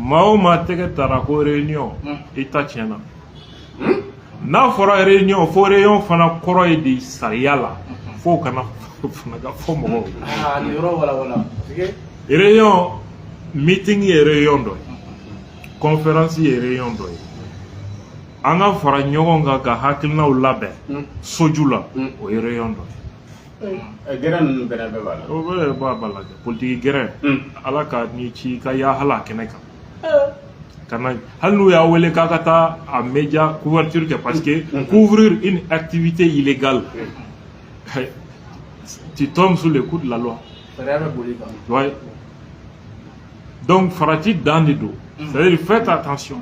Mao Mateke Tarako réunion, État Tchèna. N'a fora réunion, faut réunion, fana koro et di Sariala. Faut qu'on a faut mo. Ah, ni ro wala. Réunion, meeting et réunion do. Conférence et réunion do. Anga fora nyonga ga hakilna u labe. Sojula o réunion do. Geren bena bala. O be ba bala. Politique geren. Ala ka ni ci ka ya hala keneka. Kana hal nous ya wele kakata à média couverture que parce que couvrir une activité illégale tu tombes sous le coup de la loi. Ouais. Donc farati dans les dos. C'est-à-dire faites attention.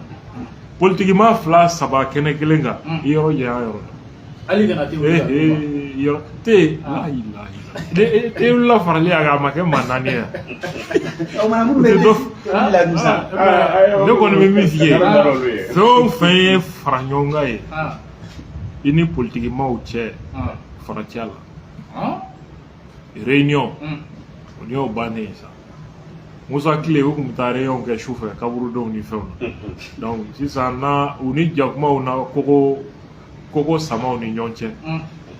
Politiquement fla saba kene kelenga yoro ya yoro. Ali kana te yoro te la ilaha de la farali aga make manani ya. O mana mun be la musa. Ne ko me mifié. So fin franyonga e. Ini politiquement ou tché. Faratiala. Réunion. On y a banné ça. Musa kile ko mutare on ke chauffeur kaburu do ni feu. Donc si ça na uni jakuma una koko sama oni nyonche.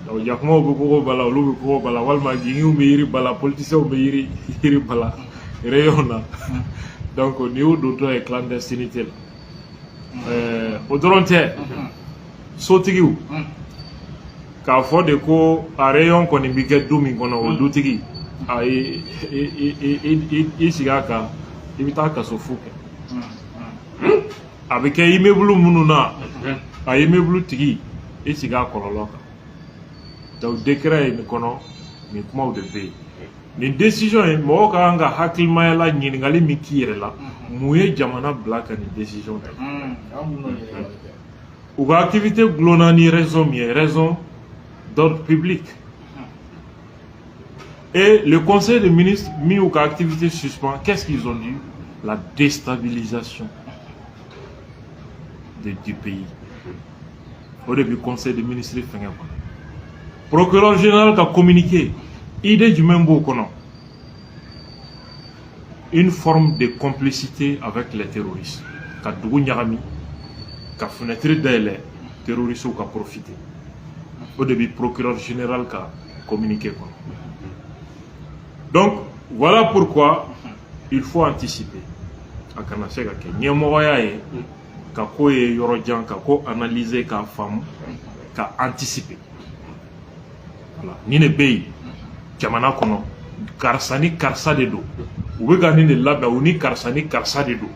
Donc jakuma ko koko bala lu ko bala walma gingu meiri bala politicien meiri iri bala réunion. Donc au niveau d'auto et clandestinité là. Odoronte sotigiu. Ka fo de ko a réunion ko ni bige dumi kono o dutigi. Ay sigaka ibita ka so fuke avec immeuble mununa ay immeuble tigi e siga kololoka donc décret ni kono ni kuma de be ni décision e mo ka nga hakilma la nyini ngali mi kire la muye jamana black ni décision ou activité glona ni raison d'ordre public. Et le conseil des ministres, mis aux activités suspens, qu'est-ce qu'ils ont dit? La déstabilisation du pays. Au début, le conseil des ministres, procureur général qui a communiqué, idée du même beau une forme de complicité avec les terroristes. Quand Dougou Nyarami, qui a fenêtre les terroristes qui a profité. Au début, le procureur général qui a communiqué. Donc, voilà pourquoi il faut anticiper. A kana se ka kɛ ɲɛmɔgɔya ye ka ko ye yɔrɔ jan ka ko analyser ka faamu ka anticiper. Voilà. Ni ne bɛ yen jamana kɔnɔ karisa ni karisa de don u bɛ ka nin de labɛn u ni karisa de don.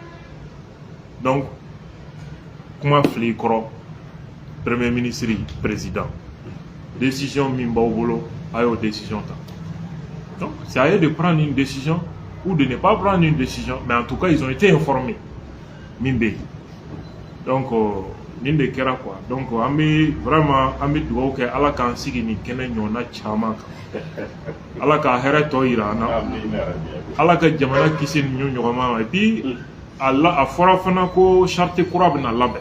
Donc kuma fili kɔrɔ premier ministre président décision min b'aw bolo a y'o décision ta. Donc, c'est à eux de prendre une décision ou de ne pas prendre une décision, mais en tout cas, ils ont été informés. Mimbe. Donc, Ninde Kera quoi. Donc, vraiment, Ami Douaouke, Allah kan sigi ni kene nyona chama. Allah ka here to irana. Allah ka jamana kisi ni nyoma. Et puis, Allah a fora fana ko charte kurab na labe.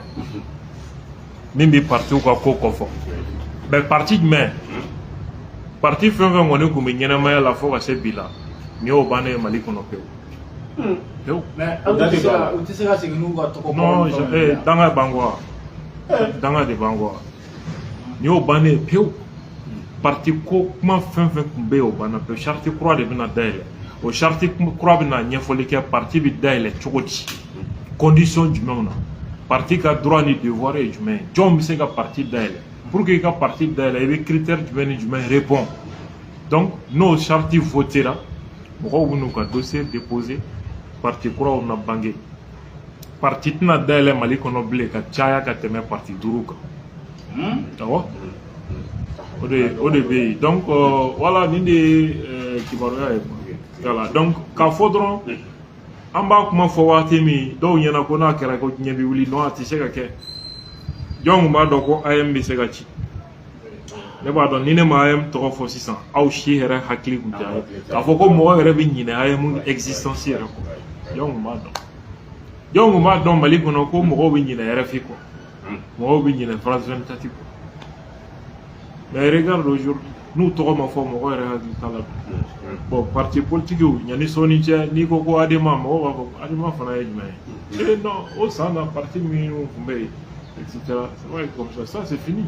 Mimbe parti ou quoi kofo. Mais parti de main. Parti fɛn fɛn kɔni kun bɛ ɲɛnamaya la fo ka se bi la ni y'o bannen Mali kɔnɔ pewu. Pewu. Mais aw tɛ se ka segin n'u ka tɔgɔ. Non danga b'an kɔ wa danga de b'an kɔ wa ni y'o bannen pewu parti ko kuma fɛn fɛn kun bɛ yen o banna pewu charte kura de bɛna dayɛlɛ o charte kura bɛna ɲɛfɔli kɛ parti bɛ dayɛlɛ cogo di condition jumɛnw na parti ka droit ni devoir ye jumɛn ye jɔn bɛ se ka parti dayɛlɛ. Pour que la partie de les critères du répond. Donc, nos chartes votées là, nous avons un dossier déposé, parti quoi on a bangé. Parti na d'aller Mali qu'on a oublié, que Tchaya a tenu parti d'Uruka. D'accord? Au début. Donc, voilà, nous qui voilà. Donc, quand faudra, en bas, comment faut voir Temi, donc il y en a qu'on a qui a dit non, tu sais que Jɔn b'a dɔn ko AM bɛ se ka ci ne b'a dɔn ni ne ma AM tɔgɔ fɔ sisan aw si yɛrɛ hakili kun tɛ a ye k'a fɔ ko mɔgɔ yɛrɛ bɛ ɲinɛ AM existence yɛrɛ kɔ jɔn b'a dɔn Mali kɔnɔ ko mɔgɔw bɛ ɲinɛ RFI kɔ mɔgɔw bɛ ɲinɛ France 24 kɔ mais regarde aujourd'hui nous tɔgɔ ma fɔ mɔgɔ yɛrɛ hakili t'a la bon parti politique ɲani sɔɔni cɛ n'i ko ko Adema mɔgɔ b'a fɔ Adema fana ye jumɛn ye non o san na parti minnu tun bɛ yen etc. Ça va être comme ça, c'est fini.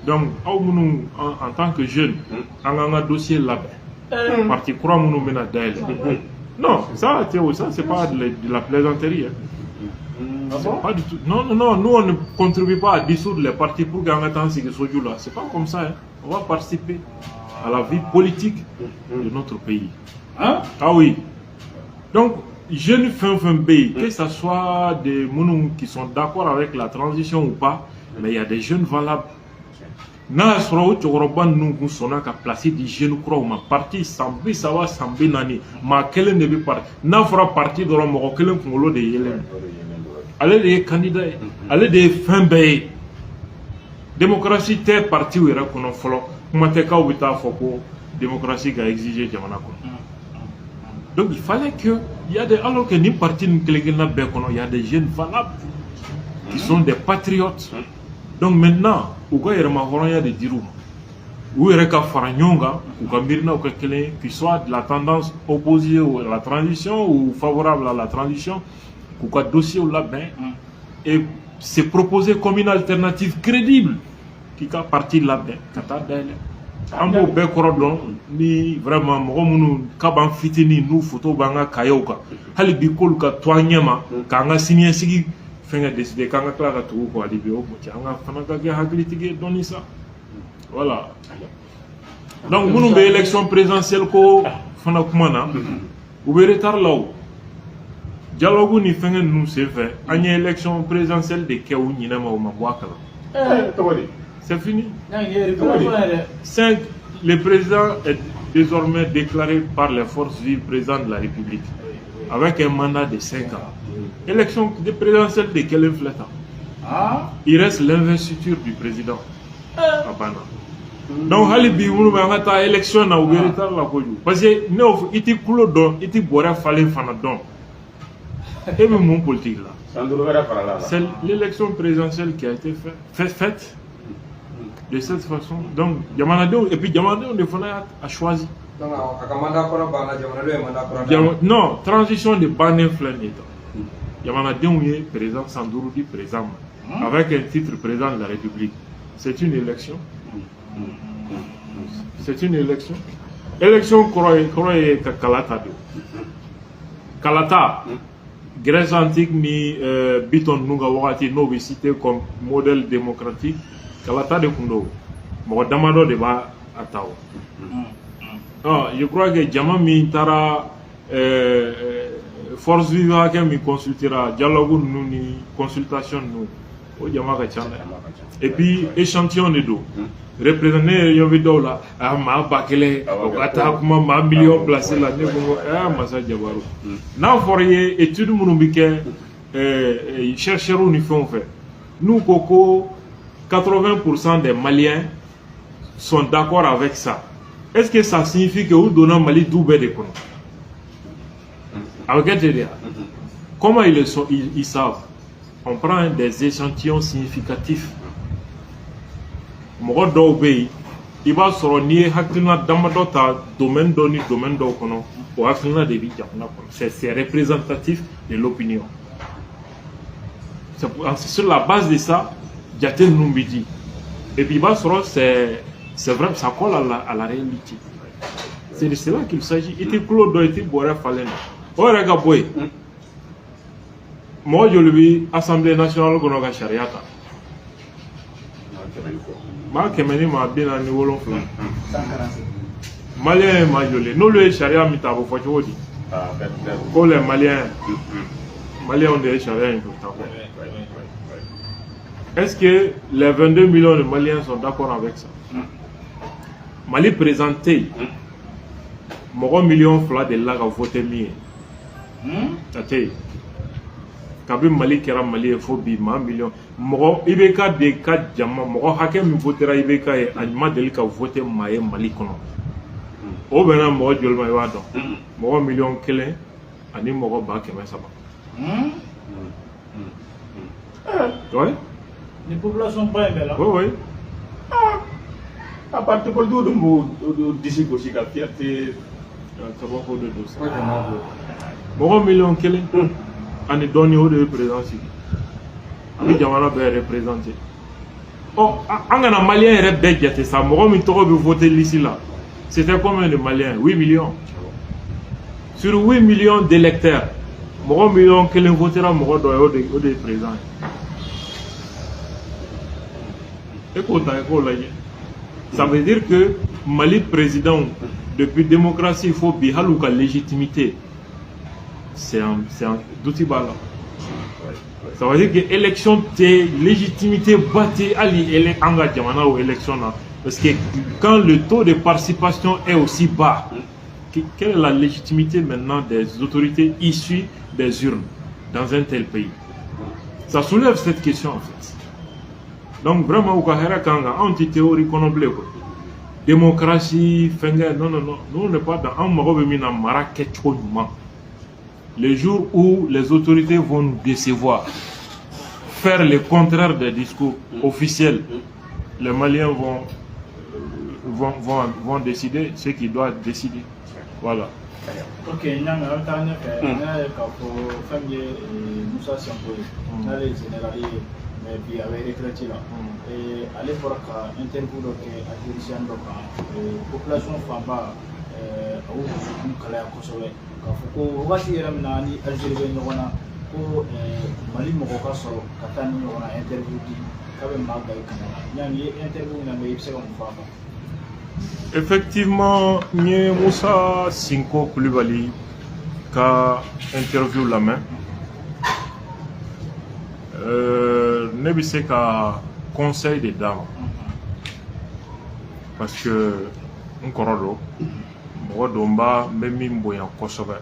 Donc aw minnu en tant que jeune an k'an ka dossier labɛn parti kura minnu bɛna dayɛlɛ non ça c'est pas de la plaisanterie pas du tout. Non, nous on ne contribue pas à dissoudre les partis pour gagner tant que ce là. C'est pas comme ça. Hein. On va participer à la vie politique de notre pays. Hein? Ah oui. Donc, jeunes fin pays, que ce soit des gens qui sont d'accord avec la transition ou pas, mais il y a des jeunes valables. Na soro chokoroba nous sona ka placer des jeunes croix ou ma parti sambi sawa sambi nani ma kelen ne bi parti na fora parti do mo kelen ngolo de yelen ale de candidat ale de fin bay démocratie te parti ou era kono folo kuma te ka ubita foko démocratie ga exiger jamana ko donc il fallait que il y a des alors que ni parti ni kelen na be kono il y a des jeunes valables qui sont des patriotes. Donc maintenant, il y a des dirous. Ou il y a des faranyonga, ou qui soit de la tendance opposée à la transition ou favorable à la transition, ou un dossier ou là et c'est proposé comme une alternative crédible qui a parti là-bas. Ambo be korodon ni vraiment mo munu kaban fitini nu photo banga kayoka hali bikol ka twanyema ka nga signé sigi fenga décider quand on a tout quoi libé au bout on a fait un habilité donner ça voilà donc nous avons élection présidentielle ko fana kumana ou be retard là dialogue ni fenga nous c'est fait une élection présidentielle de kew ni na ma wakala c'est fini 5 le président est désormais déclaré par les forces vives président de la République avec un mandat de 5 ans. Élection présidentielle de quel inflétant? Il reste l'investiture du président à Bana. Donc, Halibi, vous avez une élection à Ouberita la Koyou. Parce que nous, il y a un don, il y a un fallait faire don. Et même mon politique là. C'est l'élection présidentielle qui a été faite de cette façon. Donc, Yamanadou, et puis Yamanadou, on a choisi. Non, transition de Bané Flaneta. Yamanadou est président Sandourdi, président, avec un titre président de la République. C'est une élection. C'est une élection. Élection Koroye Kalata. Kalata, Grèce antique, ni Biton Nungawati, nous cité comme modèle démocratique. Kalata de Kundo. Moradamado de Ba Atao. Je crois que Djama Mintara force vive qui consultera dialogue nous ni consultation nous au Djama et puis échantillon de dos représenter yovido là à ma bakele au kata kuma ma million placé là ne bongo massa jabaru na forrier étude munubike chercheront ni font fait nous coco 80% des Maliens sont d'accord avec ça. Est-ce que ça signifie que vous donnez Mali double de compte? Avec quel comment ils savent? On prend des échantillons significatifs. Mon pays, il va se renier dans domaine donné, domaine d'okono, pour de c'est représentatif de l'opinion. C'est sur la base de ça, Djatel Numbidi. Et puis, il va se c'est vrai, ça colle à la réalité. C'est de cela qu'il s'agit. Il était Claude, il était Boré Falena. Oh, regarde, boy. Moi, je lui Assemblée nationale qu'on a chariata. Ma kemeni ma bien à niveau long flan. Malien majolé. Nous le charia mitabo fachodi. Pour les Maliens ont des charias importants. Est-ce que les 22 millions de Maliens sont d'accord avec ça? Mali présenté, mon million fla de là a voté mieux. Kabi Mali kera Mali phobie ma million. Mon Ibeka de 4 diamants, mon hakem votera Ibeka et Anima Delika voté Maye Mali kono. Au bena mon Dieu ma yado. Mon million kele, ani mon ba keme saba. Oui. Les populations pas là. Oui, oui. parti politique dun b'o disi gosi ka fierté kabako de do sa mɔgɔ million kelen ani dɔɔni o de ye président sigi a bɛ jamana bɛɛ représenté an kana maliyɛn yɛrɛ bɛɛ jate sa mɔgɔ min tɔgɔ bɛ voter liste la c'était combien de Maliens 8 millions sur 8 millions d'électeurs mɔgɔ million kelen votera mɔgɔ dɔ ye o de ye président ye e k'o ta e k'o lajɛ ça veut dire que Mali président depuis démocratie il faut bi hali u ka légitimité c'est un d'outil b'a la ça veut dire que élection tɛ légitimité ba tɛ hali an ka jamana o élection na parce que quand le taux de participation est aussi bas quelle est la légitimité maintenant des autorités issues des urnes dans un tel pays? Ça soulève cette question en fait. Donc vraiment, on dit théorie qu'on oublie quoi. Démocratie, non, nous on n'est pas dans un moment les jours où les autorités vont nous décevoir, faire le contraire des discours officiels, les Maliens vont décider ce qu'ils doivent décider. Voilà. Ok, nous avons Moussa Sanko, nous avons généralisé, mais puis avec les chrétiens. Et à l'époque, interview à Christian, population Famba, au Kalaya Kosovo, quand voici Ramnani, Algérie, ko Mali Mokoka Soro, Katani, on a interview comme Marga Canada. Il y a interview dans les secondes fois. Effectivement, ni Moussa Sinko Koulibaly ka interview la main. Ne bi se ka conseil des dames parce que nkorodo mo domba même min boyan kosobe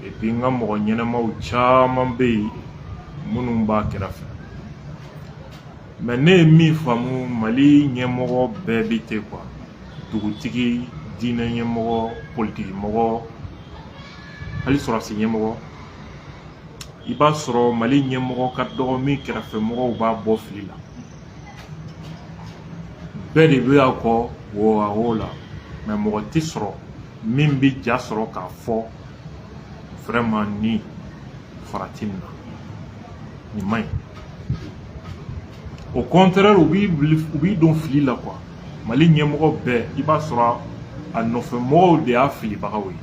et puis nga mo ñenemaw chaman be munum ba kirafa mais ne mi famu Mali ñemoko bébité quoi dugutigi diinɛ ɲɛmɔgɔ politiki mɔgɔ hali sɔrɔsi ɲɛmɔgɔ i b'a sɔrɔ Mali ɲɛmɔgɔ ka dɔgɔ min kɛrɛfɛ mɔgɔw b'a bɔ fili la bɛɛ de bɛ a kɔ wo la mais mɔgɔ tɛ sɔrɔ min bɛ ja sɔrɔ k'a fɔ vraiment ni farati na ni man ɲi au contraire u b'i don fili la quoi Mali ɲɛmɔgɔ bɛɛ i b'a sɔrɔ a nɔfɛ mɔgɔw de y'a filibagaw ye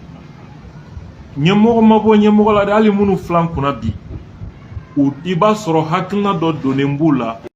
ɲɛmɔgɔ ma bɔ ɲɛmɔgɔ la de hali minnu filan kunna bi i b'a sɔrɔ hakilina dɔ donnen b'u la